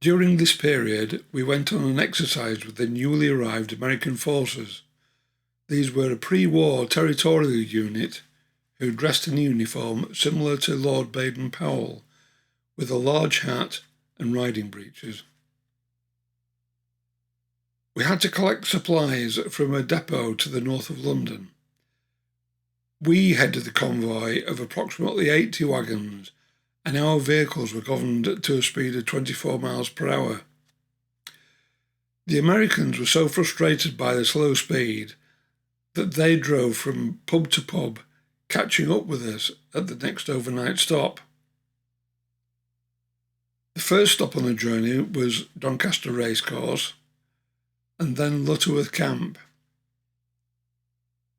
During this period, we went on an exercise with the newly arrived American forces. These were a pre-war territorial unit who dressed in uniform similar to Lord Baden-Powell, with a large hat and riding breeches. We had to collect supplies from a depot to the north of London. We headed the convoy of approximately 80 wagons, and our vehicles were governed to a speed of 24 miles per hour. The Americans were so frustrated by the slow speed that they drove from pub to pub, catching up with us at the next overnight stop. The first stop on the journey was Doncaster Racecourse, and then Lutterworth Camp.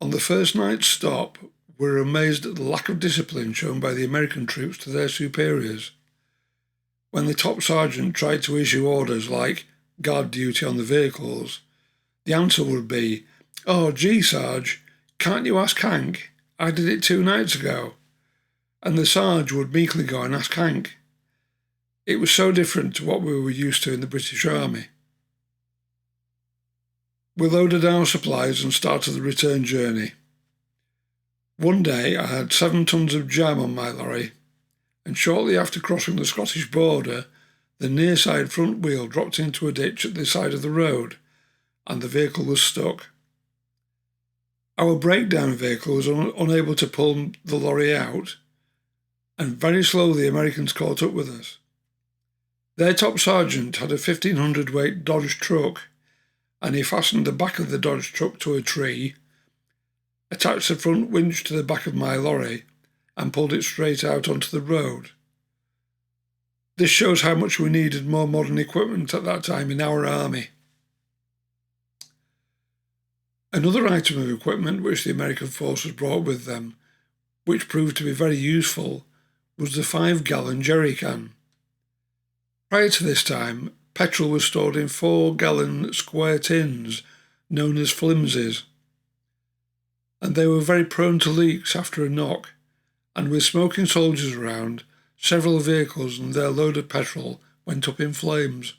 On the first night's stop, we were amazed at the lack of discipline shown by the American troops to their superiors. When the top sergeant tried to issue orders like guard duty on the vehicles, the answer would be, "Oh, gee, Sarge, can't you ask Hank? I did it 2 nights ago." And the Sarge would meekly go and ask Hank. It was so different to what we were used to in the British Army. We loaded our supplies and started the return journey. One day I had 7 tons of jam on my lorry, and shortly after crossing the Scottish border, the near side front wheel dropped into a ditch at the side of the road, and the vehicle was stuck. Our breakdown vehicle was unable to pull the lorry out, and very slowly the Americans caught up with us. Their top sergeant had a 1,500 weight Dodge truck, and he fastened the back of the Dodge truck to a tree, attached the front winch to the back of my lorry, and pulled it straight out onto the road. This shows how much we needed more modern equipment at that time in our army. Another item of equipment which the American forces brought with them, which proved to be very useful, was the 5-gallon jerry can. Prior to this time, petrol was stored in 4-gallon square tins known as flimsies, and they were very prone to leaks after a knock, and with smoking soldiers around, several vehicles and their load of petrol went up in flames.